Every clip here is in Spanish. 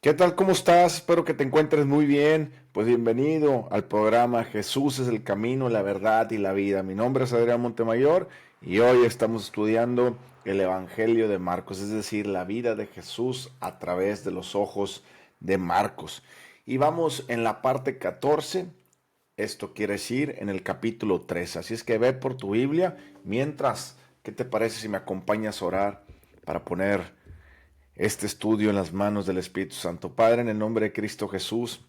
¿Qué tal? ¿Cómo estás? Espero que te encuentres muy bien. Pues bienvenido al programa Jesús es el camino, la verdad y la vida. Mi nombre es Adrián Montemayor y hoy estamos estudiando el Evangelio de Marcos, es decir, la vida de Jesús a través de los ojos de Marcos. Y vamos en la parte 14, esto quiere decir en el capítulo 3. Así es que ve por tu Biblia. Mientras, ¿qué te parece si me acompañas a orar para poner este estudio en las manos del Espíritu Santo? Padre, en el nombre de Cristo Jesús,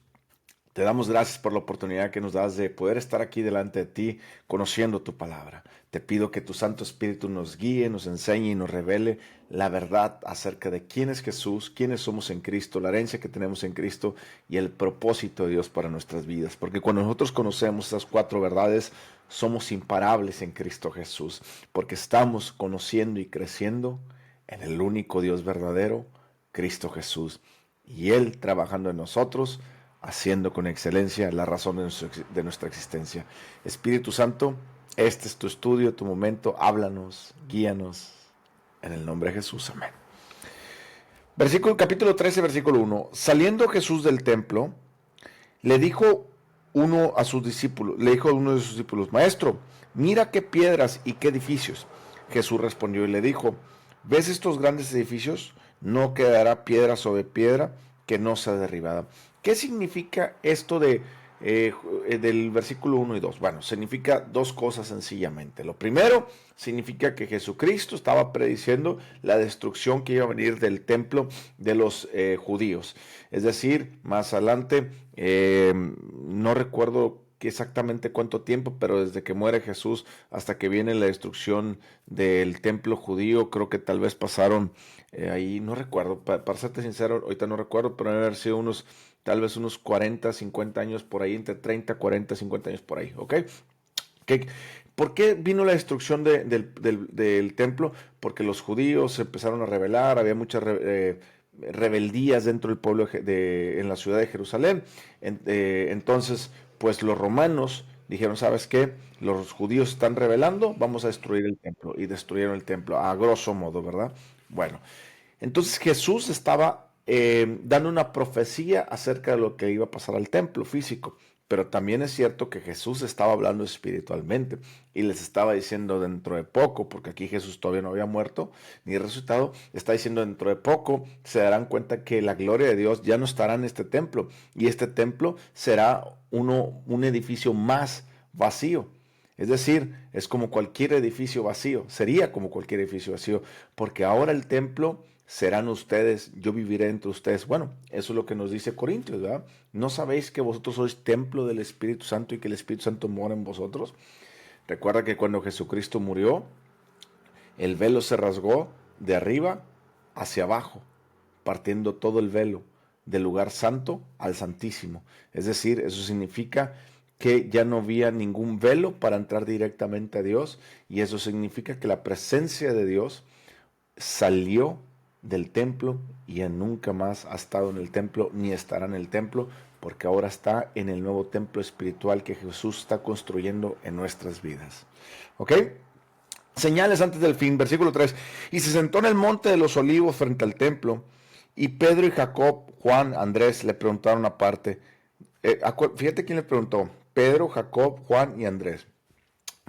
te damos gracias por la oportunidad que nos das de poder estar aquí delante de ti, conociendo tu palabra. Te pido que tu Santo Espíritu nos guíe, nos enseñe y nos revele la verdad acerca de quién es Jesús, quiénes somos en Cristo, la herencia que tenemos en Cristo y el propósito de Dios para nuestras vidas. Porque cuando nosotros conocemos esas cuatro verdades, somos imparables en Cristo Jesús, porque estamos conociendo y creciendo en el único Dios verdadero, Cristo Jesús, y Él trabajando en nosotros, haciendo con excelencia la razón de nuestra existencia. Espíritu Santo, este es tu estudio, tu momento, háblanos, guíanos, en el nombre de Jesús, amén. Capítulo 13, versículo 1. Saliendo Jesús del templo, le dijo le dijo a uno de sus discípulos: Maestro, mira qué piedras y qué edificios. Jesús respondió y le dijo: ¿Ves estos grandes edificios? No quedará piedra sobre piedra que no sea derribada. ¿Qué significa esto del versículo 1 y 2? Bueno, significa dos cosas sencillamente. Lo primero, significa que Jesucristo estaba prediciendo la destrucción que iba a venir del templo de los judíos. Es decir, más adelante, no recuerdo exactamente cuánto tiempo, pero desde que muere Jesús hasta que viene la destrucción del templo judío, creo que tal vez pasaron ahí, no recuerdo, para serte sincero, ahorita no recuerdo, pero debe haber sido tal vez unos 40, 50 años por ahí, entre 30, 40, 50 años por ahí, ¿ok? ¿Qué, ¿Por qué vino la destrucción del templo? Porque los judíos se empezaron a rebelar, había muchas rebeldías dentro del pueblo en la ciudad de Jerusalén. Entonces, pues los romanos dijeron: ¿sabes qué? Los judíos están rebelando, vamos a destruir el templo. Y destruyeron el templo, a grosso modo, ¿verdad? Bueno, entonces Jesús estaba dando una profecía acerca de lo que iba a pasar al templo físico. Pero también es cierto que Jesús estaba hablando espiritualmente y les estaba diciendo dentro de poco, porque aquí Jesús todavía no había muerto ni resucitado, está diciendo dentro de poco se darán cuenta que la gloria de Dios ya no estará en este templo y este templo será un edificio más vacío. Es decir, es como cualquier edificio vacío, sería como cualquier edificio vacío, porque ahora el templo serán ustedes, yo viviré entre ustedes. Bueno, eso es lo que nos dice Corintios, ¿verdad? ¿No sabéis que vosotros sois templo del Espíritu Santo y que el Espíritu Santo mora en vosotros? Recuerda que cuando Jesucristo murió, el velo se rasgó de arriba hacia abajo, partiendo todo el velo del lugar santo al santísimo. Es decir, eso significa que ya no había ningún velo para entrar directamente a Dios, y eso significa que la presencia de Dios salió del templo y ya nunca más ha estado en el templo ni estará en el templo, porque ahora está en el nuevo templo espiritual que Jesús está construyendo en nuestras vidas. ¿Ok? Señales antes del fin, versículo 3. Y se sentó en el monte de los olivos frente al templo, y Pedro y Jacob, Juan, Andrés le preguntaron aparte. Fíjate quién le preguntó: Pedro, Jacob, Juan y Andrés.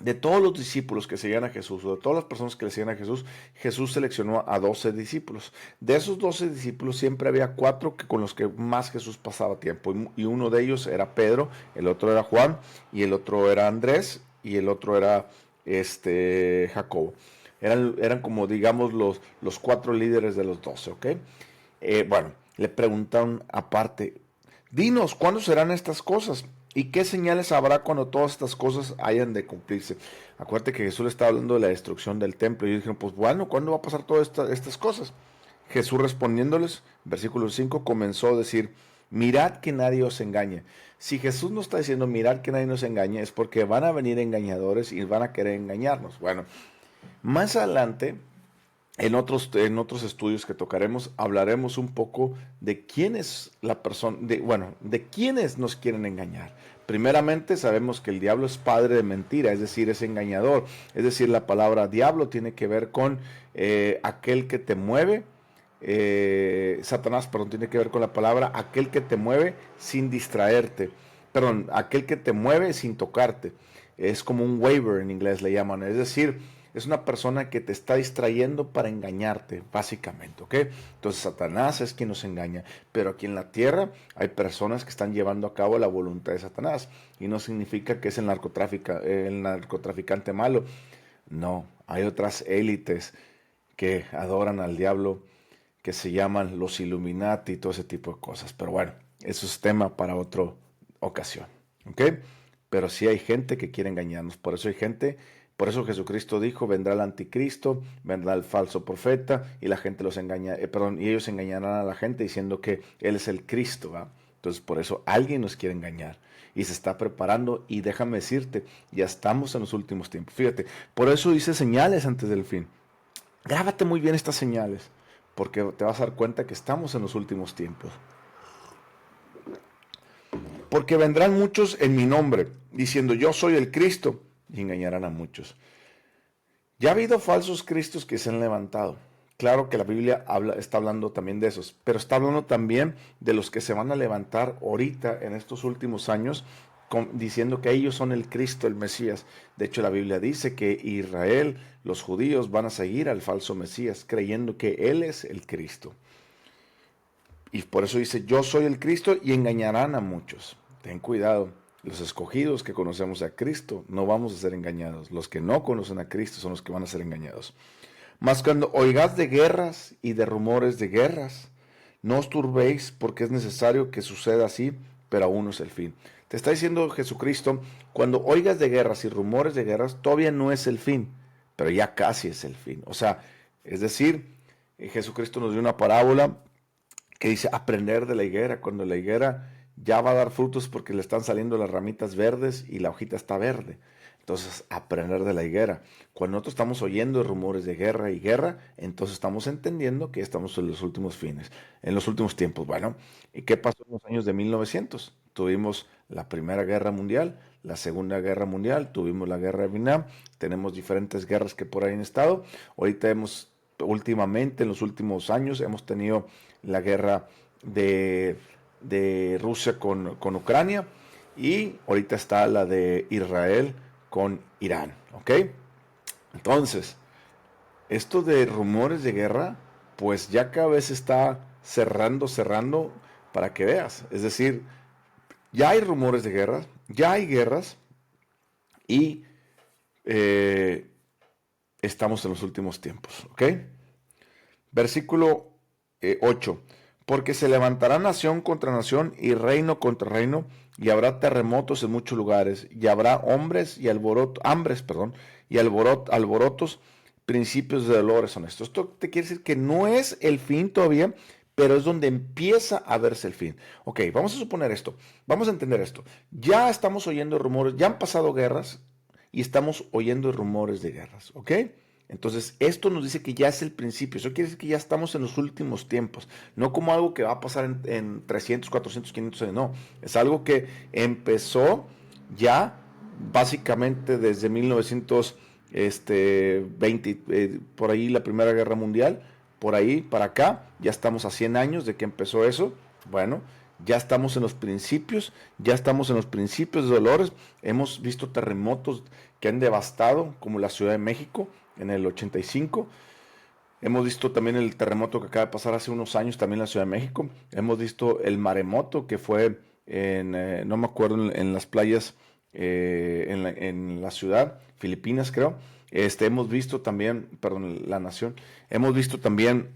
De todos los discípulos que seguían a Jesús, o de todas las personas que le seguían a Jesús, Jesús seleccionó a 12 discípulos. De esos 12 discípulos siempre había 4 con los que más Jesús pasaba tiempo. Y uno de ellos era Pedro, el otro era Juan, y el otro era Andrés, y el otro era Jacobo. Eran como, digamos, los 4 líderes de los 12, ¿ok? Bueno, le preguntaron aparte: dinos, ¿cuándo serán estas cosas? ¿Y qué señales habrá cuando todas estas cosas hayan de cumplirse? Acuérdate que Jesús le estaba hablando de la destrucción del templo. Y ellos dijeron: pues bueno, ¿cuándo va a pasar todas estas cosas? Jesús respondiéndoles, versículo 5, comenzó a decir: mirad que nadie os engañe. Si Jesús nos está diciendo mirad que nadie nos engañe, es porque van a venir engañadores y van a querer engañarnos. Bueno, más adelante, en otros estudios que tocaremos, hablaremos un poco de quién es la persona, de quiénes nos quieren engañar. Primeramente, sabemos que el diablo es padre de mentira, es decir, es engañador. Es decir, la palabra diablo tiene que ver con aquel que te mueve Satanás, perdón, tiene que ver con la palabra aquel que te mueve sin distraerte. Perdón, aquel que te mueve sin tocarte. Es como un waver en inglés le llaman. Es decir, es una persona que te está distrayendo para engañarte, básicamente, ¿ok? Entonces Satanás es quien nos engaña, pero aquí en la tierra hay personas que están llevando a cabo la voluntad de Satanás, y no significa que es el narcotraficante malo, no, hay otras élites que adoran al diablo, que se llaman los Illuminati y todo ese tipo de cosas, pero bueno, eso es tema para otra ocasión, ¿ok? Pero sí hay gente que quiere engañarnos, por eso Jesucristo dijo, vendrá el anticristo, vendrá el falso profeta, y la gente los engaña, y ellos engañarán a la gente diciendo que Él es el Cristo, ¿va? Entonces por eso alguien nos quiere engañar, y se está preparando, y déjame decirte, ya estamos en los últimos tiempos, fíjate, por eso dice señales antes del fin. Grábate muy bien estas señales, porque te vas a dar cuenta que estamos en los últimos tiempos. Porque vendrán muchos en mi nombre, diciendo yo soy el Cristo, y engañarán a muchos. Ya ha habido falsos cristos que se han levantado. Claro que la Biblia está hablando también de esos, pero está hablando también de los que se van a levantar ahorita en estos últimos años, diciendo que ellos son el Cristo, el Mesías. De hecho, la Biblia dice que Israel, los judíos, van a seguir al falso Mesías, creyendo que Él es el Cristo. Y por eso dice, yo soy el Cristo, y engañarán a muchos. Ten cuidado. Los escogidos que conocemos a Cristo no vamos a ser engañados. Los que no conocen a Cristo son los que van a ser engañados. Mas cuando oigáis de guerras y de rumores de guerras, no os turbéis, porque es necesario que suceda así, pero aún no es el fin. Te está diciendo Jesucristo, cuando oigas de guerras y rumores de guerras, todavía no es el fin, pero ya casi es el fin. O sea, es decir, Jesucristo nos dio una parábola que dice aprender de la higuera, cuando la higuera ya va a dar frutos porque le están saliendo las ramitas verdes y la hojita está verde. Entonces, aprender de la higuera. Cuando nosotros estamos oyendo rumores de guerra y guerra, entonces estamos entendiendo que estamos en los últimos fines, en los últimos tiempos. Bueno, ¿y qué pasó en los años de 1900? Tuvimos la Primera Guerra Mundial, la Segunda Guerra Mundial, tuvimos la Guerra de Vietnam, tenemos diferentes guerras que por ahí han estado. Ahorita últimamente, en los últimos años, hemos tenido la guerra de Rusia con Ucrania, y ahorita está la de Israel con Irán, ¿ok? Entonces, esto de rumores de guerra, pues ya cada vez está cerrando para que veas. Es decir, ya hay rumores de guerra, ya hay guerras, y estamos en los últimos tiempos, ¿ok? Versículo 8. Porque se levantará nación contra nación y reino contra reino, y habrá terremotos en muchos lugares, y habrá hambres, y alborotos, principios de dolores son estos. Esto te quiere decir que no es el fin todavía, pero es donde empieza a verse el fin. Ok, vamos a suponer esto, vamos a entender esto. Ya estamos oyendo rumores, ya han pasado guerras, y estamos oyendo rumores de guerras, ¿ok? Entonces, esto nos dice que ya es el principio. Eso quiere decir que ya estamos en los últimos tiempos. No como algo que va a pasar en 300, 400, 500 años. No, es algo que empezó ya básicamente desde 1920, por ahí la Primera Guerra Mundial. Por ahí para acá, ya estamos a 100 años de que empezó eso. Bueno, ya estamos en los principios, ya estamos en los principios de dolores. Hemos visto terremotos que han devastado, como la Ciudad de México en el 85. Hemos visto también el terremoto que acaba de pasar hace unos años también en la Ciudad de México. Hemos visto el maremoto que fue no me acuerdo, en las playas en la ciudad, Filipinas creo. Hemos visto también, perdón, la nación. Hemos visto también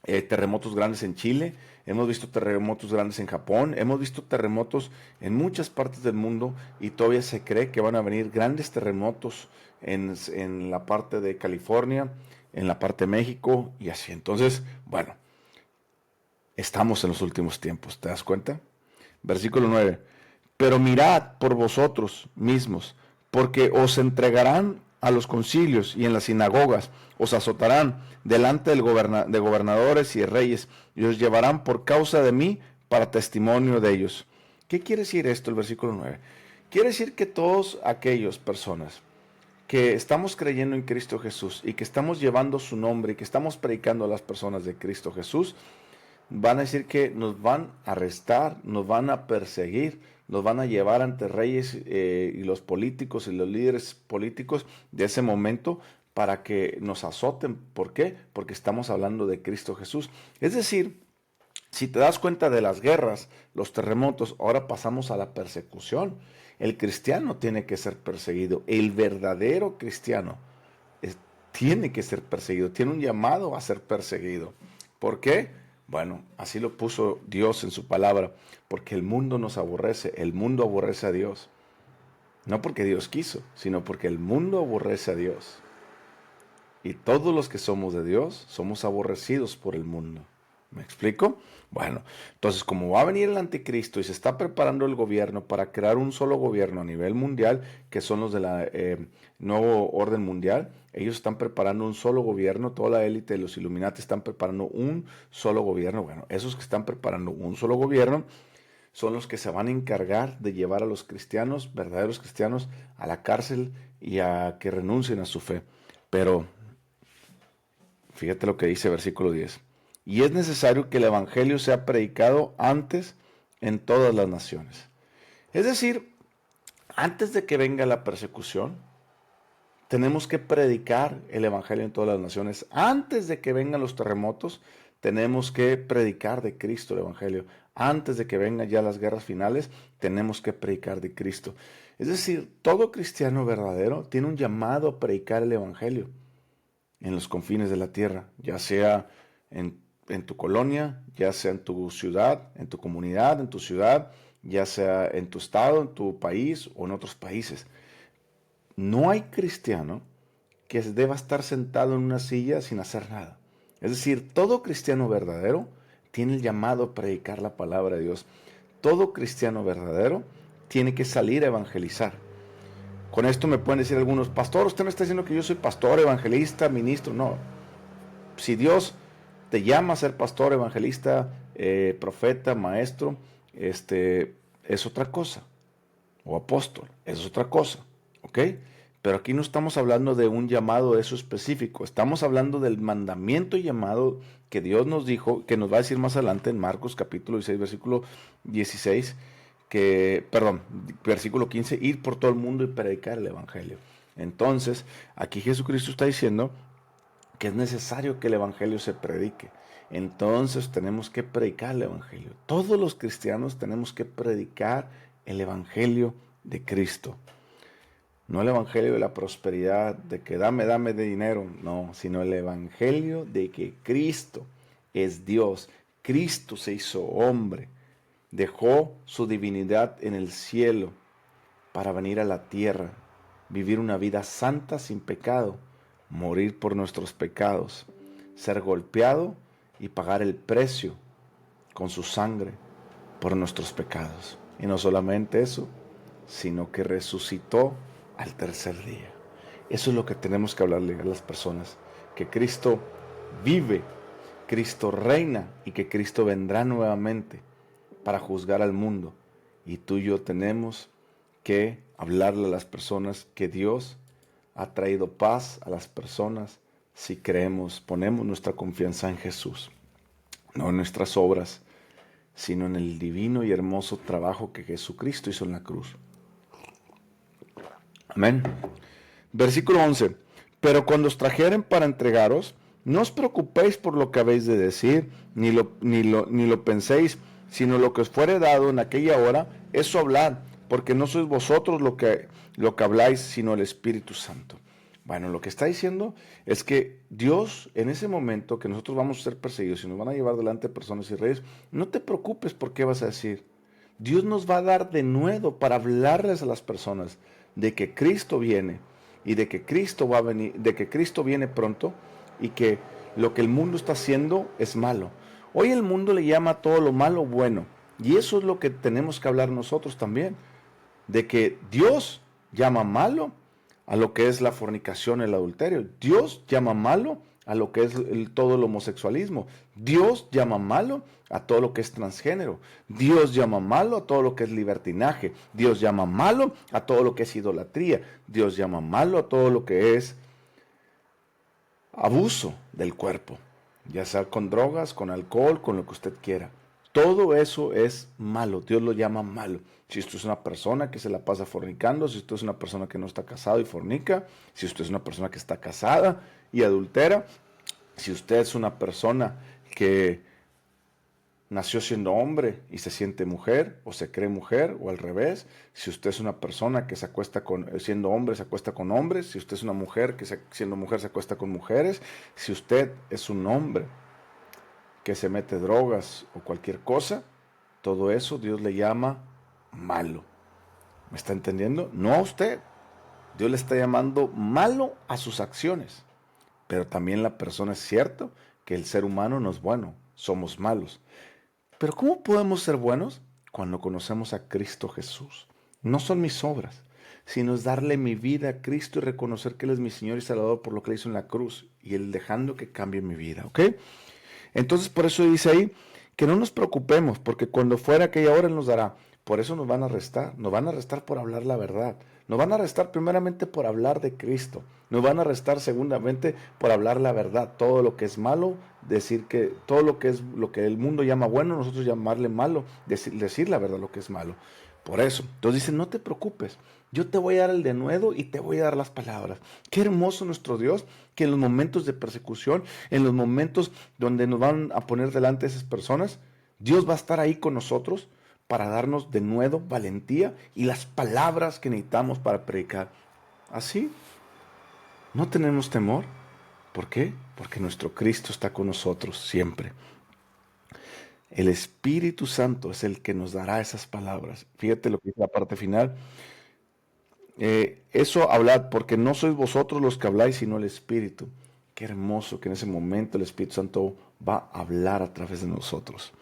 terremotos grandes en Chile, hemos visto terremotos grandes en Japón, hemos visto terremotos en muchas partes del mundo, y todavía se cree que van a venir grandes terremotos en la parte de California, en la parte de México y así. Entonces, bueno, estamos en los últimos tiempos, ¿te das cuenta? Versículo 9. Pero mirad por vosotros mismos, porque os entregarán a los concilios y en las sinagogas, os azotarán delante de gobernadores y reyes, y os llevarán por causa de mí para testimonio de ellos. ¿Qué quiere decir esto el versículo 9? Quiere decir que todos aquellos personas que estamos creyendo en Cristo Jesús y que estamos llevando su nombre y que estamos predicando a las personas de Cristo Jesús, van a decir que nos van a arrestar, nos van a perseguir, nos van a llevar ante reyes y los políticos y los líderes políticos de ese momento para que nos azoten. ¿Por qué? Porque estamos hablando de Cristo Jesús. Es decir, si te das cuenta de las guerras, los terremotos, ahora pasamos a la persecución. El cristiano tiene que ser perseguido. El verdadero cristiano tiene que ser perseguido. Tiene un llamado a ser perseguido. ¿Por qué? Bueno, así lo puso Dios en su palabra. Porque el mundo nos aborrece. El mundo aborrece a Dios. No porque Dios quiso, sino porque el mundo aborrece a Dios. Y todos los que somos de Dios somos aborrecidos por el mundo. ¿Me explico? Bueno, entonces como va a venir el anticristo y se está preparando el gobierno para crear un solo gobierno a nivel mundial, que son los de la nuevo orden mundial, ellos están preparando un solo gobierno, toda la élite de los Illuminati están preparando un solo gobierno. Bueno, esos que están preparando un solo gobierno son los que se van a encargar de llevar a los cristianos, verdaderos cristianos, a la cárcel y a que renuncien a su fe. Pero fíjate lo que dice versículo 10. Y es necesario que el evangelio sea predicado antes en todas las naciones. Es decir, antes de que venga la persecución, tenemos que predicar el evangelio en todas las naciones. Antes de que vengan los terremotos, tenemos que predicar de Cristo el evangelio. Antes de que vengan ya las guerras finales, tenemos que predicar de Cristo. Es decir, todo cristiano verdadero tiene un llamado a predicar el evangelio en los confines de la tierra, ya sea en tu colonia, ya sea en tu ciudad, en tu comunidad, en tu ciudad, ya sea en tu estado, en tu país o en otros países. No hay cristiano que deba estar sentado en una silla sin hacer nada. Es decir, todo cristiano verdadero tiene el llamado a predicar la palabra de Dios. Todo cristiano verdadero tiene que salir a evangelizar. Con esto me pueden decir algunos, pastor, usted me está diciendo que yo soy pastor, evangelista, ministro. No, si Dios te llama a ser pastor, evangelista, profeta, maestro, es otra cosa, o apóstol, es otra cosa, ¿ok? Pero aquí no estamos hablando de un llamado eso específico, estamos hablando del mandamiento y llamado que Dios nos dijo, que nos va a decir más adelante en Marcos capítulo 16, versículo 16, versículo 15, ir por todo el mundo y predicar el evangelio. Entonces, aquí Jesucristo está diciendo que es necesario que el evangelio se predique. Entonces tenemos que predicar el evangelio. Todos los cristianos tenemos que predicar el evangelio de Cristo. No el evangelio de la prosperidad, de que dame de dinero, no, sino el evangelio de que Cristo es Dios. Cristo se hizo hombre, dejó su divinidad en el cielo para venir a la tierra, vivir una vida santa sin pecado, morir por nuestros pecados, ser golpeado y pagar el precio con su sangre por nuestros pecados. Y no solamente eso, sino que resucitó al tercer día. Eso es lo que tenemos que hablarle a las personas, que Cristo vive, Cristo reina y que Cristo vendrá nuevamente para juzgar al mundo. Y tú y yo tenemos que hablarle a las personas que Dios ha traído paz a las personas si creemos, ponemos nuestra confianza en Jesús, no en nuestras obras, sino en el divino y hermoso trabajo que Jesucristo hizo en la cruz. Amén. Versículo 11. Pero cuando os trajeren para entregaros, no os preocupéis por lo que habéis de decir, ni lo penséis, sino lo que os fuere dado en aquella hora, eso hablad, porque no sois vosotros lo que habláis, sino el Espíritu Santo. Bueno, lo que está diciendo es que Dios, en ese momento que nosotros vamos a ser perseguidos y nos van a llevar delante personas y reyes, no te preocupes por qué vas a decir. Dios nos va a dar de nuevo para hablarles a las personas de que Cristo viene y de que Cristo va a venir, de que Cristo viene pronto y que lo que el mundo está haciendo es malo. Hoy el mundo le llama a todo lo malo bueno, y eso es lo que tenemos que hablar nosotros también, de que Dios llama malo a lo que es la fornicación, el adulterio. Dios llama malo a lo que es todo el homosexualismo. Dios llama malo a todo lo que es transgénero. Dios llama malo a todo lo que es libertinaje. Dios llama malo a todo lo que es idolatría. Dios llama malo a todo lo que es abuso del cuerpo, ya sea con drogas, con alcohol, con lo que usted quiera. Todo eso es malo, Dios lo llama malo. Si usted es una persona que se la pasa fornicando, si usted es una persona que no está casado y fornica, si usted es una persona que está casada y adultera, si usted es una persona que nació siendo hombre y se siente mujer o se cree mujer o al revés, si usted es una persona que se acuesta siendo hombre se acuesta con hombres, si usted es una mujer que siendo mujer se acuesta con mujeres, si usted es un hombre que se mete drogas o cualquier cosa, todo eso Dios le llama malo. ¿Me está entendiendo? No a usted. Dios le está llamando malo a sus acciones. Pero también la persona es cierto que el ser humano no es bueno, somos malos. Pero ¿cómo podemos ser buenos? Cuando conocemos a Cristo Jesús. No son mis obras, sino es darle mi vida a Cristo y reconocer que Él es mi Señor y Salvador por lo que le hizo en la cruz y Él dejando que cambie mi vida, ¿ok? Entonces por eso dice ahí que no nos preocupemos, porque cuando fuera aquella hora Él nos dará. Por eso nos van a arrestar por hablar la verdad. Nos van a arrestar primeramente por hablar de Cristo. Nos van a arrestar segundamente por hablar la verdad. Todo lo que es malo, decir que todo lo que es lo que el mundo llama bueno, nosotros llamarle malo, decir la verdad lo que es malo. Por eso, entonces dice, no te preocupes, yo te voy a dar el denuedo y te voy a dar las palabras. Qué hermoso nuestro Dios, que en los momentos de persecución, en los momentos donde nos van a poner delante esas personas, Dios va a estar ahí con nosotros para darnos denuedo, valentía y las palabras que necesitamos para predicar. Así, no tenemos temor. ¿Por qué? Porque nuestro Cristo está con nosotros siempre. El Espíritu Santo es el que nos dará esas palabras. Fíjate lo que dice la parte final. Eso hablad, porque no sois vosotros los que habláis, sino el Espíritu. Qué hermoso que en ese momento el Espíritu Santo va a hablar a través de nosotros.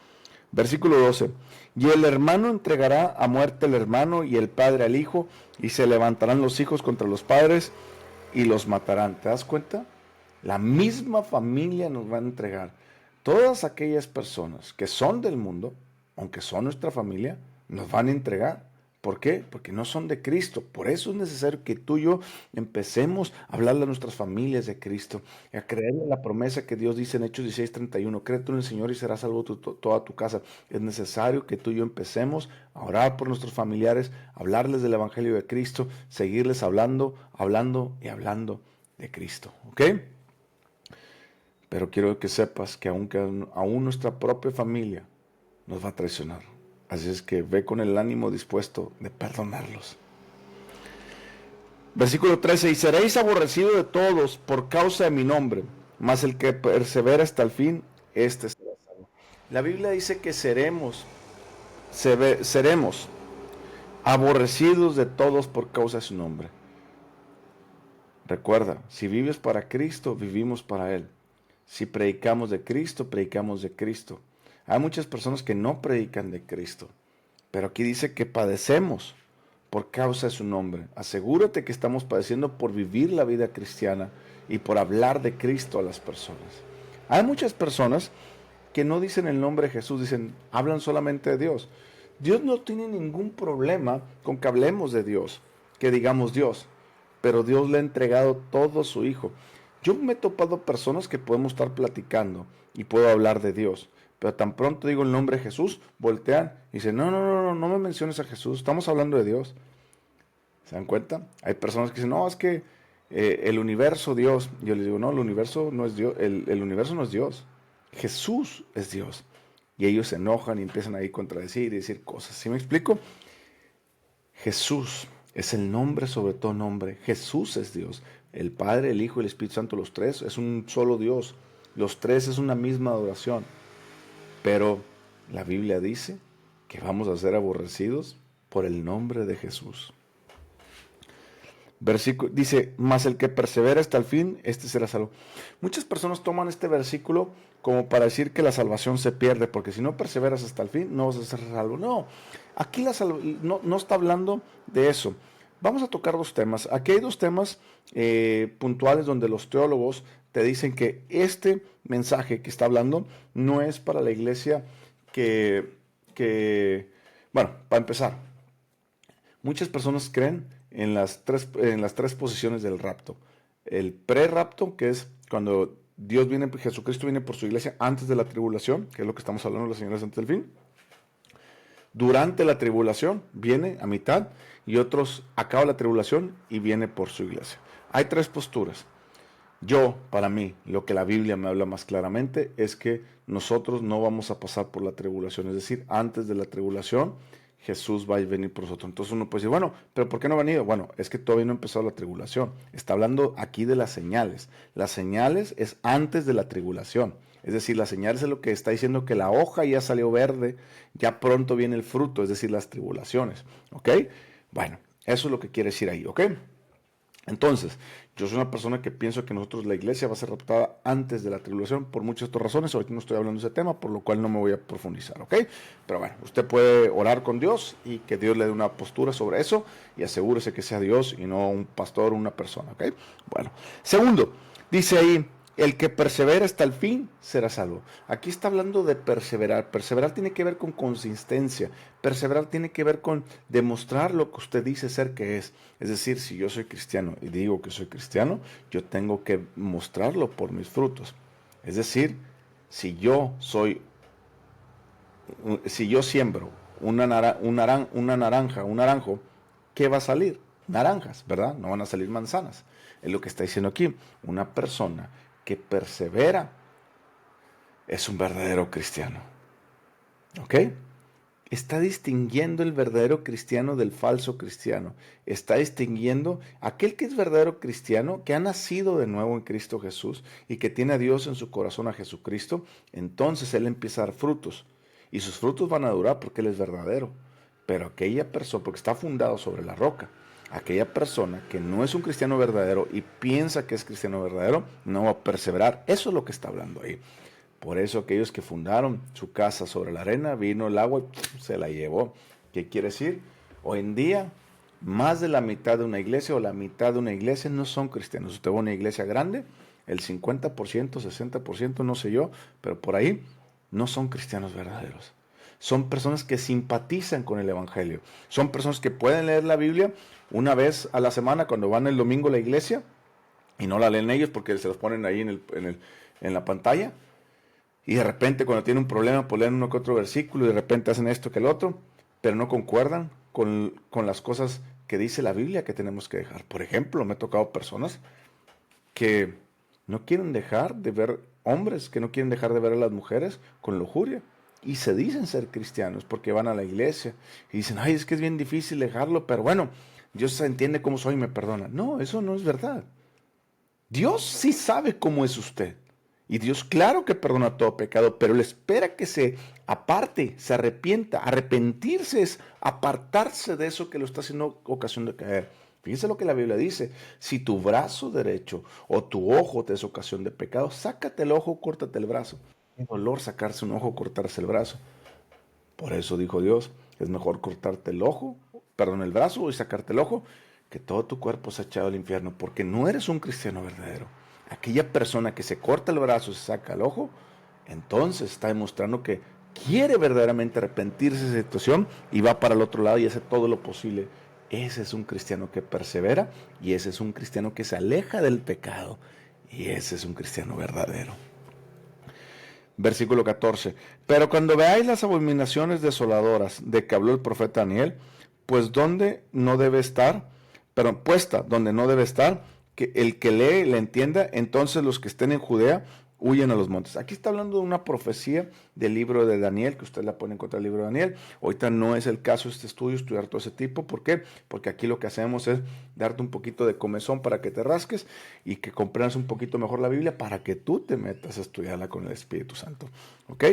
Versículo 12. Y el hermano entregará a muerte al hermano y el padre al hijo, y se levantarán los hijos contra los padres y los matarán. ¿Te das cuenta? La misma familia nos va a entregar. Todas aquellas personas que son del mundo, aunque son nuestra familia, nos van a entregar. ¿Por qué? Porque no son de Cristo. Por eso es necesario que tú y yo empecemos a hablarle a nuestras familias de Cristo, a creerle en la promesa que Dios dice en Hechos 16:31. Cree tú en el Señor y serás salvo toda tu casa. Es necesario que tú y yo empecemos a orar por nuestros familiares, a hablarles del Evangelio de Cristo, seguirles hablando y hablando de Cristo. ¿Ok? Pero quiero que sepas que aún nuestra propia familia nos va a traicionar. Así es que ve con el ánimo dispuesto de perdonarlos. Versículo 13. Y seréis aborrecidos de todos por causa de mi nombre, mas el que persevera hasta el fin, este será salvo. La Biblia dice que seremos aborrecidos de todos por causa de su nombre. Recuerda, si vives para Cristo, vivimos para Él. Si predicamos de Cristo, predicamos de Cristo. Hay muchas personas que no predican de Cristo, pero aquí dice que padecemos por causa de su nombre. Asegúrate que estamos padeciendo por vivir la vida cristiana y por hablar de Cristo a las personas. Hay muchas personas que no dicen el nombre de Jesús, hablan solamente de Dios. Dios no tiene ningún problema con que hablemos de Dios, que digamos Dios, pero Dios le ha entregado todo a su Hijo. Yo me he topado personas que podemos estar platicando y puedo hablar de Dios, pero tan pronto digo el nombre de Jesús, voltean y dicen, no me menciones a Jesús, estamos hablando de Dios. ¿Se dan cuenta? Hay personas que dicen, no, es que el universo, Dios. Yo les digo, no, el universo no es Dios, el universo no es Dios, Jesús es Dios. Y ellos se enojan y empiezan ahí a contradecir y decir cosas. ¿Sí me explico? Jesús es el nombre sobre todo nombre. Jesús es Dios. El Padre, el Hijo y el Espíritu Santo, los tres, es un solo Dios. Los tres es una misma adoración. Pero la Biblia dice que vamos a ser aborrecidos por el nombre de Jesús. Versículo, dice, mas el que persevera hasta el fin, este será salvo. Muchas personas toman este versículo como para decir que la salvación se pierde, porque si no perseveras hasta el fin, no vas a ser salvo. No, aquí no está hablando de eso. Vamos a tocar dos temas. Aquí hay dos temas puntuales donde los teólogos te dicen que este mensaje que está hablando no es para la iglesia bueno, para empezar, muchas personas creen en las tres posiciones del rapto. El pre-rapto, que es cuando Jesucristo viene por su iglesia antes de la tribulación, que es lo que estamos hablando las señales antes del fin. Durante la tribulación viene a mitad, y otros acaba la tribulación y viene por su iglesia. Hay tres posturas. Para mí, lo que la Biblia me habla más claramente es que nosotros no vamos a pasar por la tribulación. Es decir, antes de la tribulación, Jesús va a venir por nosotros. Entonces uno puede decir, bueno, pero ¿por qué no ha venido? Bueno, es que todavía no ha empezado la tribulación. Está hablando aquí de las señales. Las señales es antes de la tribulación. Es decir, las señales es lo que está diciendo que la hoja ya salió verde, ya pronto viene el fruto, es decir, las tribulaciones. ¿Ok? Bueno, eso es lo que quiere decir ahí. ¿Ok? Entonces, yo soy una persona que pienso que la iglesia va a ser raptada antes de la tribulación por muchas otras razones. Ahorita no estoy hablando de ese tema, por lo cual no me voy a profundizar, ¿ok? Pero bueno, usted puede orar con Dios y que Dios le dé una postura sobre eso y asegúrese que sea Dios y no un pastor o una persona, ¿ok? Bueno, segundo, dice ahí, el que persevera hasta el fin será salvo. Aquí está hablando de perseverar. Perseverar tiene que ver con consistencia. Perseverar tiene que ver con demostrar lo que usted dice ser que es. Es decir, si yo soy cristiano y digo que soy cristiano, yo tengo que mostrarlo por mis frutos. Es decir, si yo siembro una naranja, un naranjo, ¿qué va a salir? Naranjas, ¿verdad? No van a salir manzanas. Es lo que está diciendo aquí. Una persona que persevera es un verdadero cristiano. ¿Ok? Está distinguiendo el verdadero cristiano del falso cristiano. Está distinguiendo aquel que es verdadero cristiano, que ha nacido de nuevo en Cristo Jesús y que tiene a Dios en su corazón, a Jesucristo. Entonces él empieza a dar frutos. Y sus frutos van a durar porque él es verdadero. Pero aquella persona, porque está fundado sobre la roca, aquella persona que no es un cristiano verdadero y piensa que es cristiano verdadero, no va a perseverar. Eso es lo que está hablando ahí. Por eso aquellos que fundaron su casa sobre la arena, vino el agua y se la llevó. ¿Qué quiere decir? Hoy en día, más de la mitad de una iglesia o la mitad de una iglesia no son cristianos. Usted va a una iglesia grande, el 50%, 60%, no sé yo, pero por ahí no son cristianos verdaderos. Son personas que simpatizan con el Evangelio. Son personas que pueden leer la Biblia una vez a la semana cuando van el domingo a la iglesia y no la leen ellos porque se los ponen ahí en la pantalla. Y de repente cuando tienen un problema pues leen uno que otro versículo y de repente hacen esto que el otro, pero no concuerdan con las cosas que dice la Biblia que tenemos que dejar. Por ejemplo, me ha tocado personas que no quieren dejar de ver hombres, que no quieren dejar de ver a las mujeres con lujuria. Y se dicen ser cristianos porque van a la iglesia y dicen, ay, es que es bien difícil dejarlo, pero bueno, Dios entiende cómo soy y me perdona. No, eso no es verdad. Dios sí sabe cómo es usted. Y Dios claro que perdona todo pecado, pero Él espera que se aparte, se arrepienta. Arrepentirse es apartarse de eso que lo está haciendo ocasión de caer. Fíjense lo que la Biblia dice. Si tu brazo derecho o tu ojo te es ocasión de pecado, sácate el ojo, córtate el brazo. Es dolor sacarse un ojo, cortarse el brazo. Por eso dijo Dios, es mejor cortarte el brazo y sacarte el ojo, que todo tu cuerpo sea echado al infierno, porque no eres un cristiano verdadero. Aquella persona que se corta el brazo y se saca el ojo, entonces está demostrando que quiere verdaderamente arrepentirse de esa situación y va para el otro lado y hace todo lo posible. Ese es un cristiano que persevera y ese es un cristiano que se aleja del pecado y ese es un cristiano verdadero. Versículo 14. Pero cuando veáis las abominaciones desoladoras de que habló el profeta Daniel, pues donde no debe estar, pero puesta donde no debe estar, que el que lee le entienda, entonces los que estén en Judea huyen a los montes. Aquí está hablando de una profecía del libro de Daniel, que usted la puede encontrar en el libro de Daniel. Ahorita no es el caso este estudio, estudiar todo ese tipo. ¿Por qué? Porque aquí lo que hacemos es darte un poquito de comezón para que te rasques y que comprendas un poquito mejor la Biblia para que tú te metas a estudiarla con el Espíritu Santo. ¿Ok?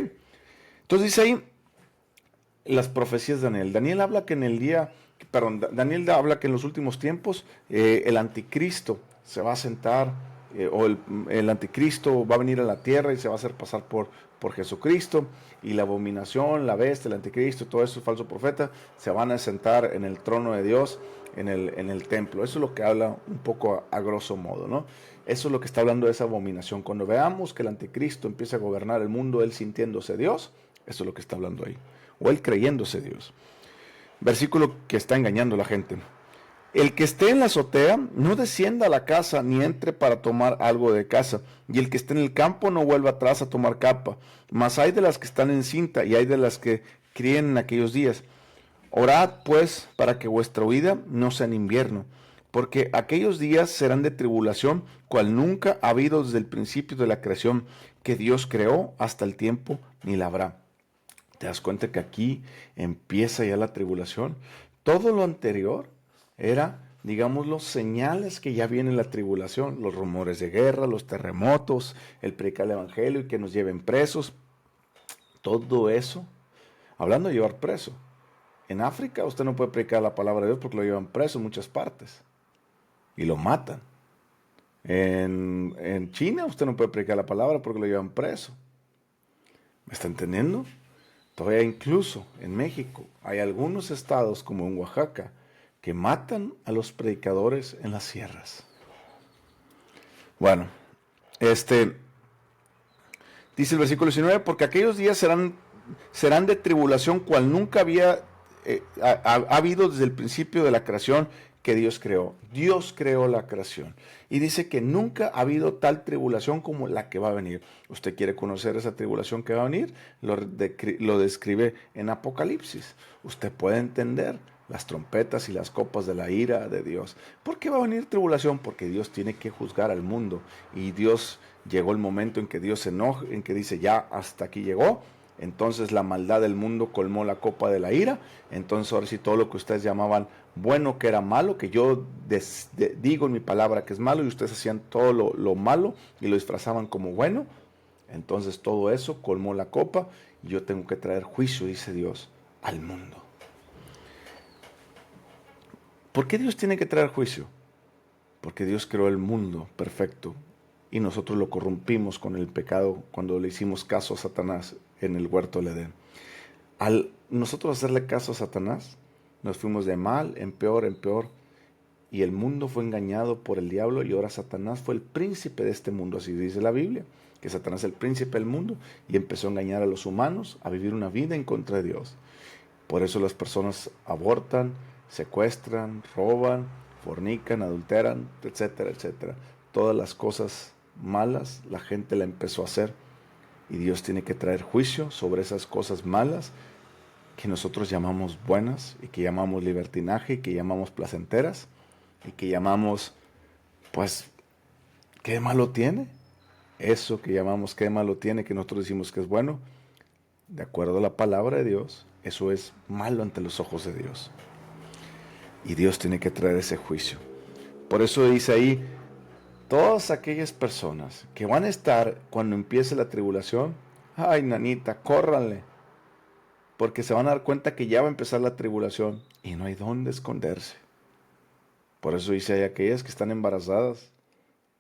Entonces dice ahí las profecías de Daniel. Daniel habla que Daniel habla que en los últimos tiempos el anticristo se va a sentar o el anticristo va a venir a la tierra y se va a hacer pasar por Jesucristo, y la abominación, la bestia, el anticristo, todo eso, falso profeta, se van a sentar en el trono de Dios, en el templo. Eso es lo que habla un poco a grosso modo, ¿no? Eso es lo que está hablando de esa abominación. Cuando veamos que el anticristo empieza a gobernar el mundo, él sintiéndose Dios, eso es lo que está hablando ahí, o él creyéndose Dios. Versículo que está engañando a la gente. El que esté en la azotea no descienda a la casa ni entre para tomar algo de casa, y el que esté en el campo no vuelva atrás a tomar capa. Mas hay de las que están en cinta y hay de las que críen en aquellos días. Orad pues para que vuestra huida no sea en invierno, porque aquellos días serán de tribulación, cual nunca ha habido desde el principio de la creación que Dios creó hasta el tiempo ni la habrá. ¿Te das cuenta que aquí empieza ya la tribulación? Todo lo anterior era, digámoslo, señales que ya viene la tribulación, los rumores de guerra, los terremotos, el predicar el evangelio y que nos lleven presos. Todo eso, hablando de llevar preso. En África usted no puede predicar la palabra de Dios porque lo llevan preso en muchas partes y lo matan. En China usted no puede predicar la palabra porque lo llevan preso. ¿Me está entendiendo? Todavía incluso en México hay algunos estados como en Oaxaca que matan a los predicadores en las sierras. Bueno, dice el versículo 19, porque aquellos días serán de tribulación cual nunca había habido desde el principio de la creación que Dios creó. Dios creó la creación. Y dice que nunca ha habido tal tribulación como la que va a venir. ¿Usted quiere conocer esa tribulación que va a venir? Lo describe en Apocalipsis. Usted puede entender las trompetas y las copas de la ira de Dios. ¿Por qué va a venir tribulación? Porque Dios tiene que juzgar al mundo. Y Dios llegó el momento en que Dios se enoja, en que dice ya hasta aquí llegó. Entonces la maldad del mundo colmó la copa de la ira. Entonces ahora sí todo lo que ustedes llamaban bueno que era malo, que yo digo en mi palabra que es malo, y ustedes hacían todo lo malo y lo disfrazaban como bueno. Entonces todo eso colmó la copa y yo tengo que traer juicio, dice Dios, al mundo. ¿Por qué Dios tiene que traer juicio? Porque Dios creó el mundo perfecto y nosotros lo corrompimos con el pecado cuando le hicimos caso a Satanás en el huerto del Edén. Al nosotros hacerle caso a Satanás, nos fuimos de mal en peor, y el mundo fue engañado por el diablo, y ahora Satanás fue el príncipe de este mundo, así dice la Biblia, que Satanás es el príncipe del mundo, y empezó a engañar a los humanos, a vivir una vida en contra de Dios. Por eso las personas abortan, secuestran, roban, fornican, adulteran, etcétera, etcétera. Todas las cosas malas la gente la empezó a hacer, y Dios tiene que traer juicio sobre esas cosas malas que nosotros llamamos buenas y que llamamos libertinaje y que llamamos placenteras y que llamamos, pues, ¿qué malo tiene? Eso que llamamos qué malo tiene, que nosotros decimos que es bueno, de acuerdo a la palabra de Dios, eso es malo ante los ojos de Dios. Y Dios tiene que traer ese juicio. Por eso dice ahí, todas aquellas personas que van a estar cuando empiece la tribulación, ay, nanita, córranle, porque se van a dar cuenta que ya va a empezar la tribulación y no hay dónde esconderse. Por eso dice hay aquellas que están embarazadas,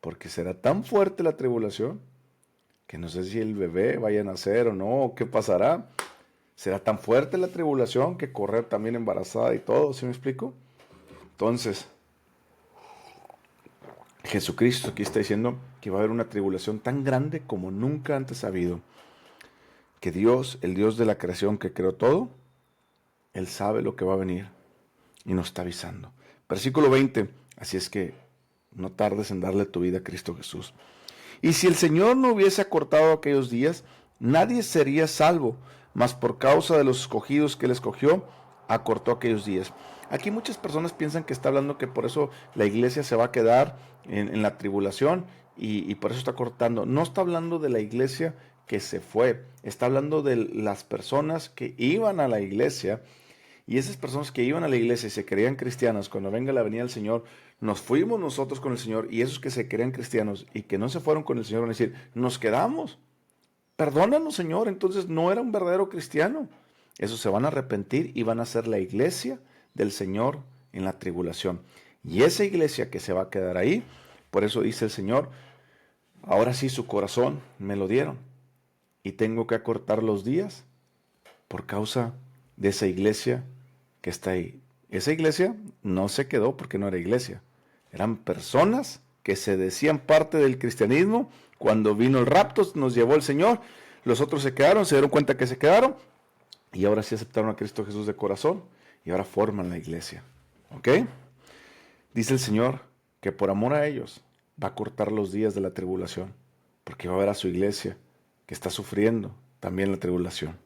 porque será tan fuerte la tribulación que no sé si el bebé vaya a nacer o no, o qué pasará. Será tan fuerte la tribulación que correr también embarazada y todo, ¿sí me explico? Entonces, Jesucristo aquí está diciendo que va a haber una tribulación tan grande como nunca antes ha habido. Que Dios, el Dios de la creación que creó todo, Él sabe lo que va a venir y nos está avisando. Versículo 20, así es que no tardes en darle tu vida a Cristo Jesús. Y si el Señor no hubiese acortado aquellos días, nadie sería salvo, mas por causa de los escogidos que Él escogió, acortó aquellos días. Aquí muchas personas piensan que está hablando que por eso la iglesia se va a quedar en la tribulación y por eso está cortando. No está hablando de la iglesia que se fue, está hablando de las personas que iban a la iglesia, y esas personas que iban a la iglesia y se creían cristianas, cuando venga la venida del Señor, nos fuimos nosotros con el Señor, y esos que se creían cristianos y que no se fueron con el Señor van a decir, nos quedamos, perdónanos Señor, entonces no era un verdadero cristiano. Esos se van a arrepentir y van a ser la iglesia del Señor en la tribulación. Y esa iglesia que se va a quedar ahí, por eso dice el Señor, Ahora sí su corazón me lo dieron y tengo que acortar los días por causa de esa iglesia que está ahí. Esa iglesia no se quedó porque no era iglesia. Eran personas que se decían parte del cristianismo. Cuando vino el rapto, nos llevó el Señor. Los otros se quedaron, se dieron cuenta que se quedaron y ahora sí aceptaron a Cristo Jesús de corazón y ahora forman la iglesia. ¿Ok? Dice el Señor que por amor a ellos va a cortar los días de la tribulación, porque va a ver a su iglesia que está sufriendo también la tribulación,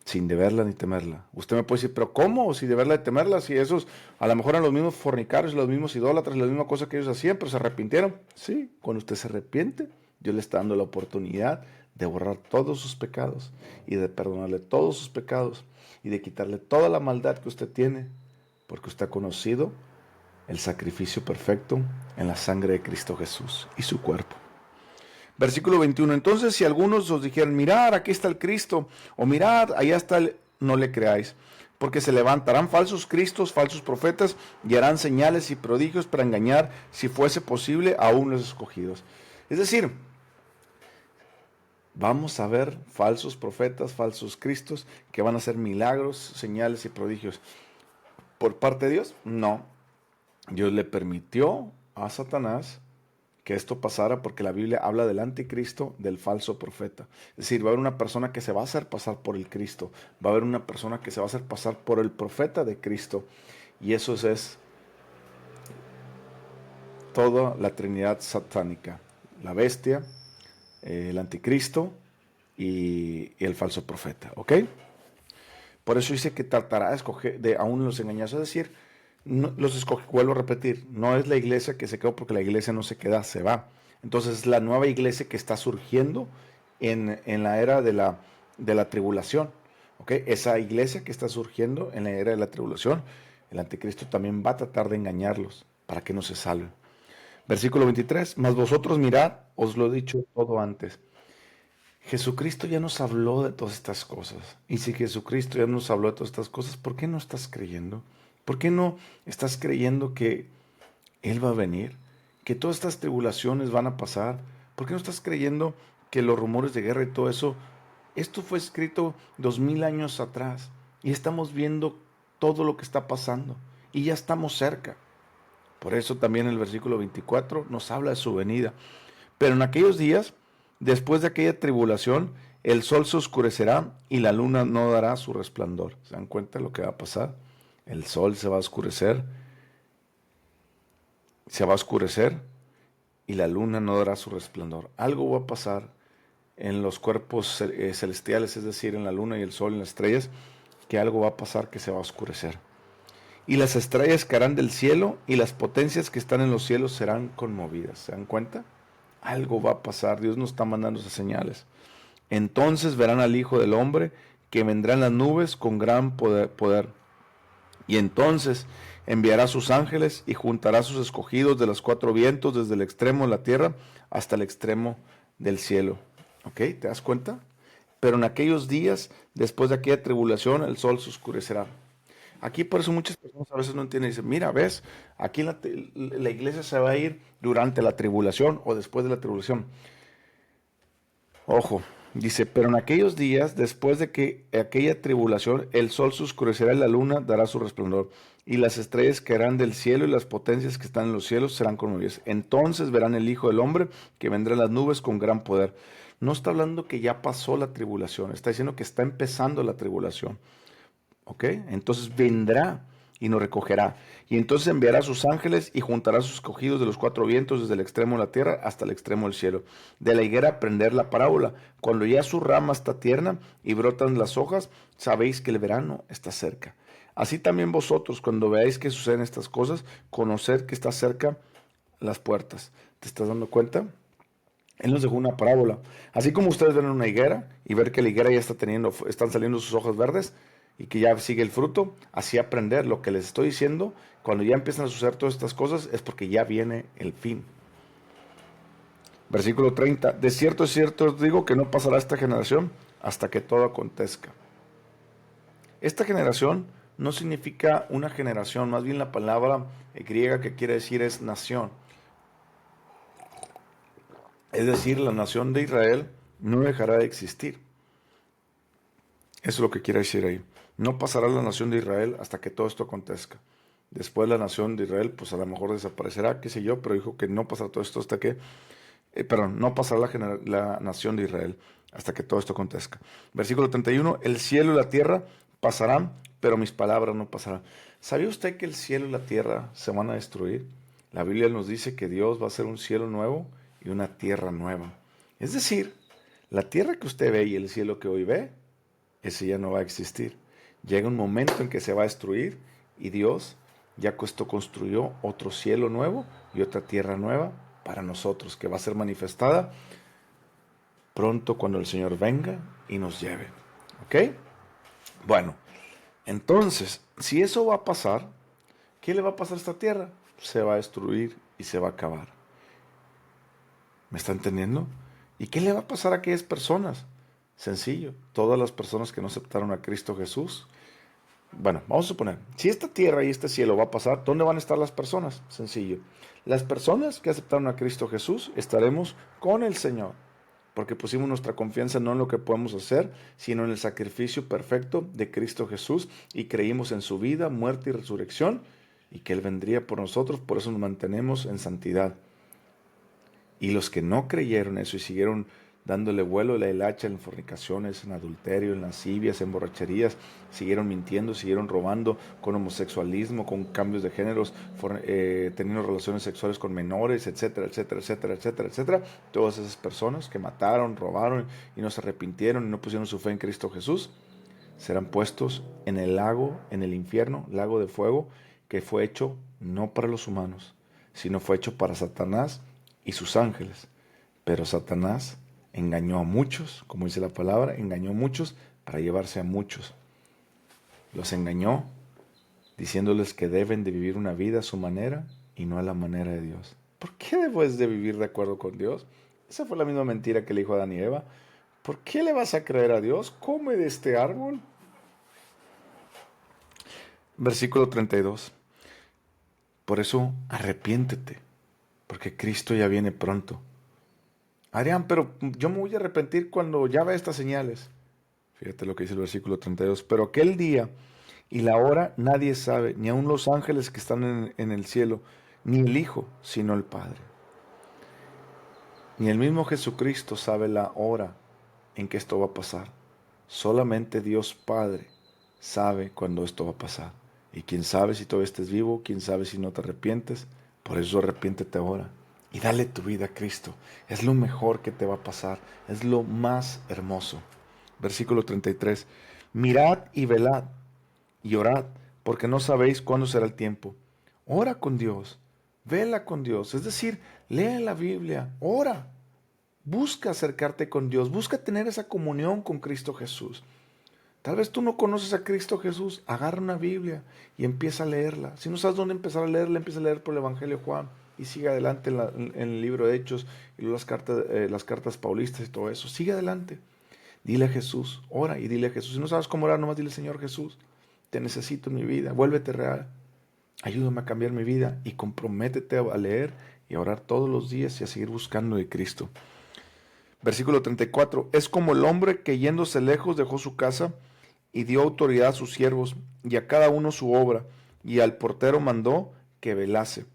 sin deberla ni temerla. Usted me puede decir, pero ¿cómo? Si deberla ni temerla, si esos a lo mejor eran los mismos fornicarios, los mismos idólatras, la misma cosa que ellos hacían, pero se arrepintieron. Sí, cuando usted se arrepiente, Dios le está dando la oportunidad de borrar todos sus pecados y de perdonarle todos sus pecados y de quitarle toda la maldad que usted tiene, porque usted ha conocido el sacrificio perfecto en la sangre de Cristo Jesús y su cuerpo. Versículo 21. Entonces, si algunos os dijeran, mirad, aquí está el Cristo, o mirad, allá está el... no le creáis, porque se levantarán falsos cristos, falsos profetas, y harán señales y prodigios para engañar, si fuese posible, aún los escogidos. Es decir, vamos a ver falsos profetas, falsos cristos, que van a hacer milagros, señales y prodigios. ¿Por parte de Dios? No. Dios le permitió a Satanás que esto pasara porque la Biblia habla del anticristo, del falso profeta. Es decir, va a haber una persona que se va a hacer pasar por el Cristo, va a haber una persona que se va a hacer pasar por el profeta de Cristo, y eso es toda la Trinidad satánica, la bestia, el anticristo y el falso profeta, ¿ok? Por eso dice que tratará de escoger, de aún los engañados, es decir, no, vuelvo a repetir, no es la iglesia que se quedó porque la iglesia no se queda, se va. Entonces es la nueva iglesia que está surgiendo en la era de la tribulación. ¿Okay? Esa iglesia que está surgiendo en la era de la tribulación, el anticristo también va a tratar de engañarlos para que no se salven. Versículo 23, mas vosotros mirad, os lo he dicho todo antes. Jesucristo ya nos habló de todas estas cosas. Y si Jesucristo ya nos habló de todas estas cosas, ¿por qué no estás creyendo? ¿Por qué no estás creyendo que Él va a venir? Que todas estas tribulaciones van a pasar. ¿Por qué no estás creyendo que los rumores de guerra y todo eso, esto fue escrito 2000 años atrás y estamos viendo todo lo que está pasando y ya estamos cerca? Por eso también el versículo 24 nos habla de su venida. Pero en aquellos días, después de aquella tribulación, el sol se oscurecerá y la luna no dará su resplandor. ¿Se dan cuenta de lo que va a pasar? El sol se va a oscurecer y la luna no dará su resplandor. Algo va a pasar en los cuerpos celestiales, es decir, en la luna y el sol, en las estrellas, que algo va a pasar que se va a oscurecer. Y las estrellas caerán del cielo y las potencias que están en los cielos serán conmovidas. ¿Se dan cuenta? Algo va a pasar. Dios nos está mandando esas señales. Entonces verán al Hijo del Hombre que vendrá en las nubes con gran poder. Y entonces enviará sus ángeles y juntará a sus escogidos de los cuatro vientos, desde el extremo de la tierra hasta el extremo del cielo. ¿Ok? ¿Te das cuenta? Pero en aquellos días, después de aquella tribulación, el sol se oscurecerá. Aquí por eso muchas personas a veces no entienden y dicen, mira, ves, aquí la iglesia se va a ir durante la tribulación o después de la tribulación. Ojo, dice, pero en aquellos días, después de que aquella tribulación, el sol se oscurecerá y la luna dará su resplandor, y las estrellas caerán del cielo y las potencias que están en los cielos serán conmovidas. Entonces verán el Hijo del Hombre que vendrá en las nubes con gran poder. No está hablando que ya pasó la tribulación, está diciendo que está empezando la tribulación. ¿Ok? Entonces vendrá y nos recogerá. Y entonces enviará a sus ángeles y juntará a sus escogidos de los cuatro vientos desde el extremo de la tierra hasta el extremo del cielo. De la higuera aprender la parábola. Cuando ya su rama está tierna y brotan las hojas, sabéis que el verano está cerca. Así también vosotros, cuando veáis que suceden estas cosas, conoced que está cerca las puertas. ¿Te estás dando cuenta? Él nos dejó una parábola. Así como ustedes ven una higuera y ver que la higuera ya están saliendo sus hojas verdes y que ya sigue el fruto, así aprender lo que les estoy diciendo. Cuando ya empiezan a suceder todas estas cosas es porque ya viene el fin. Versículo 30. De cierto os digo que no pasará esta generación hasta que todo acontezca. Esta generación no significa una generación, más bien la palabra griega que quiere decir es nación. Es decir, la nación de Israel no dejará de existir. Eso es lo que quiere decir ahí. No pasará la nación de Israel hasta que todo esto acontezca. Después la nación de Israel, pues a lo mejor desaparecerá, qué sé yo, pero dijo que no pasará todo esto hasta que, perdón, no pasará la nación de Israel hasta que todo esto acontezca. Versículo 31, el cielo y la tierra pasarán, pero mis palabras no pasarán. ¿Sabía usted que el cielo y la tierra se van a destruir? La Biblia nos dice que Dios va a hacer un cielo nuevo y una tierra nueva. Es decir, la tierra que usted ve y el cielo que hoy ve, ese ya no va a existir. Llega un momento en que se va a destruir y Dios ya construyó otro cielo nuevo y otra tierra nueva para nosotros, que va a ser manifestada pronto cuando el Señor venga y nos lleve. ¿Ok? Bueno, entonces, si eso va a pasar, ¿qué le va a pasar a esta tierra? Se va a destruir y se va a acabar. ¿Me está entendiendo? ¿Y qué le va a pasar a aquellas personas? Sencillo, todas las personas que no aceptaron a Cristo Jesús. Bueno, vamos a suponer, si esta tierra y este cielo va a pasar, ¿dónde van a estar las personas? Sencillo. Las personas que aceptaron a Cristo Jesús estaremos con el Señor, porque pusimos nuestra confianza no en lo que podemos hacer, sino en el sacrificio perfecto de Cristo Jesús y creímos en su vida, muerte y resurrección y que Él vendría por nosotros, por eso nos mantenemos en santidad. Y los que no creyeron eso y siguieron dándole vuelo a la hilacha en fornicaciones, en adulterio, en lascivias, en borracherías, siguieron mintiendo, siguieron robando, con homosexualismo, con cambios de géneros, teniendo relaciones sexuales con menores, etcétera, etcétera, etcétera, etcétera, etcétera. Todas esas personas que mataron, robaron y no se arrepintieron y no pusieron su fe en Cristo Jesús, serán puestos en el lago, en el infierno, lago de fuego, que fue hecho no para los humanos, sino fue hecho para Satanás y sus ángeles. Pero Satanás engañó a muchos, como dice la palabra, engañó a muchos para llevarse a muchos. Los engañó diciéndoles que deben de vivir una vida a su manera y no a la manera de Dios. ¿Por qué debes de vivir de acuerdo con Dios? Esa fue la misma mentira que le dijo a Adán y Eva. ¿Por qué le vas a creer a Dios? Come de este árbol. Versículo 32. Por eso arrepiéntete, porque Cristo ya viene pronto. Adrián, pero yo me voy a arrepentir cuando ya vea estas señales. Fíjate lo que dice el versículo 32. Pero aquel día y la hora nadie sabe, ni aun los ángeles que están en el cielo, ni el Hijo, sino el Padre. Ni el mismo Jesucristo sabe la hora en que esto va a pasar. Solamente Dios Padre sabe cuándo esto va a pasar. Y quién sabe si todavía estés vivo, quién sabe si no te arrepientes. Por eso arrepiéntete ahora y dale tu vida a Cristo. Es lo mejor que te va a pasar, es lo más hermoso. Versículo 33. Mirad y velad y orad, porque no sabéis cuándo será el tiempo. Ora con Dios, vela con Dios, es decir, lee la Biblia, ora. Busca acercarte con Dios, busca tener esa comunión con Cristo Jesús. Tal vez tú no conoces a Cristo Jesús, agarra una Biblia y empieza a leerla. Si no sabes dónde empezar a leerla, empieza a leer por el Evangelio de Juan y sigue adelante en el libro de Hechos y las cartas paulistas y todo eso. Sigue adelante. Dile a Jesús, ora y dile a Jesús. Si no sabes cómo orar, nomás dile, Señor Jesús, te necesito en mi vida, vuélvete real. Ayúdame a cambiar mi vida y comprométete a leer y a orar todos los días y a seguir buscando de Cristo. Versículo 34. Es como el hombre que yéndose lejos dejó su casa y dio autoridad a sus siervos y a cada uno su obra, y al portero mandó que velase.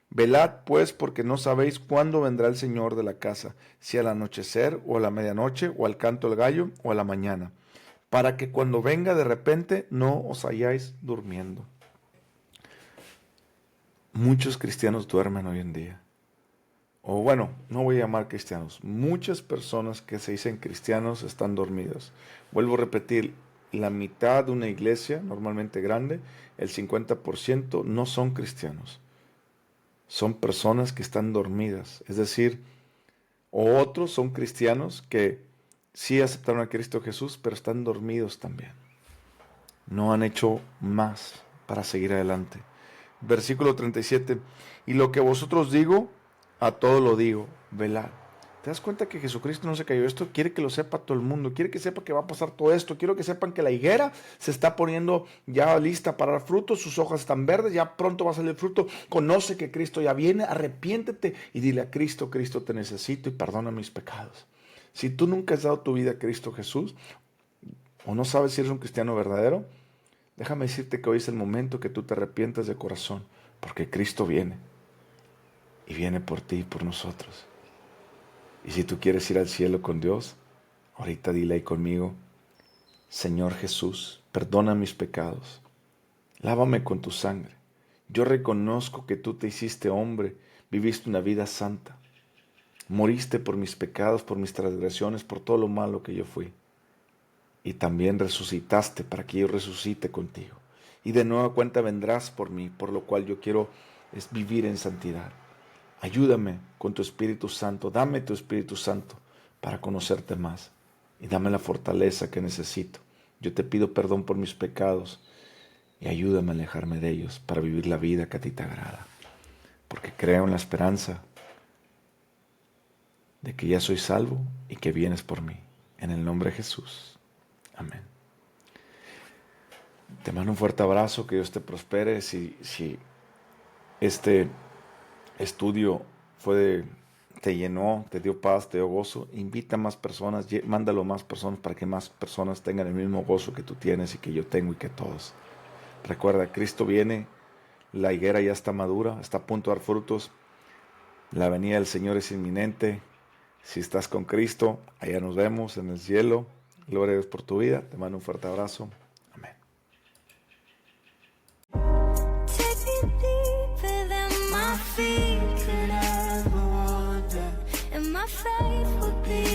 Velad pues, porque no sabéis cuándo vendrá el Señor de la casa, si al anochecer o a la medianoche o al canto del gallo o a la mañana, para que cuando venga de repente no os halláis durmiendo. Muchos cristianos duermen hoy en día. O bueno, no voy a llamar cristianos. Muchas personas que se dicen cristianos están dormidas. Vuelvo a repetir, la mitad de una iglesia, normalmente grande, el 50% no son cristianos. Son personas que están dormidas. Es decir, o otros son cristianos que sí aceptaron a Cristo Jesús, pero están dormidos también. No han hecho más para seguir adelante. Versículo 37. Y lo que vosotros digo, a todo lo digo, velad. ¿Te das cuenta que Jesucristo no se cayó? Esto quiere que lo sepa todo el mundo. Quiere que sepa que va a pasar todo esto. Quiero que sepan que la higuera se está poniendo ya lista para dar frutos. Sus hojas están verdes. Ya pronto va a salir fruto. Conoce que Cristo ya viene. Arrepiéntete y dile a Cristo, Cristo, te necesito y perdona mis pecados. Si tú nunca has dado tu vida a Cristo Jesús o no sabes si eres un cristiano verdadero, déjame decirte que hoy es el momento que tú te arrepientas de corazón. Porque Cristo viene. Y viene por ti y por nosotros. Y si tú quieres ir al cielo con Dios, ahorita dile ahí conmigo: Señor Jesús, perdona mis pecados, lávame con tu sangre. Yo reconozco que tú te hiciste hombre, viviste una vida santa, moriste por mis pecados, por mis transgresiones, por todo lo malo que yo fui. Y también resucitaste para que yo resucite contigo. Y de nueva cuenta vendrás por mí, por lo cual yo quiero es vivir en santidad. Ayúdame con tu Espíritu Santo, dame tu Espíritu Santo para conocerte más y dame la fortaleza que necesito. Yo te pido perdón por mis pecados y ayúdame a alejarme de ellos para vivir la vida que a ti te agrada. Porque creo en la esperanza de que ya soy salvo y que vienes por mí. En el nombre de Jesús. Amén. Te mando un fuerte abrazo, que Dios te prospere. Si este estudio te llenó, te dio paz, te dio gozo, invita a más personas, mándalo a más personas para que más personas tengan el mismo gozo que tú tienes y que yo tengo y que todos. Recuerda, Cristo viene, la higuera ya está madura, está a punto de dar frutos, la venida del Señor es inminente. Si estás con Cristo, allá nos vemos en el cielo. Gloria a Dios por tu vida, te mando un fuerte abrazo.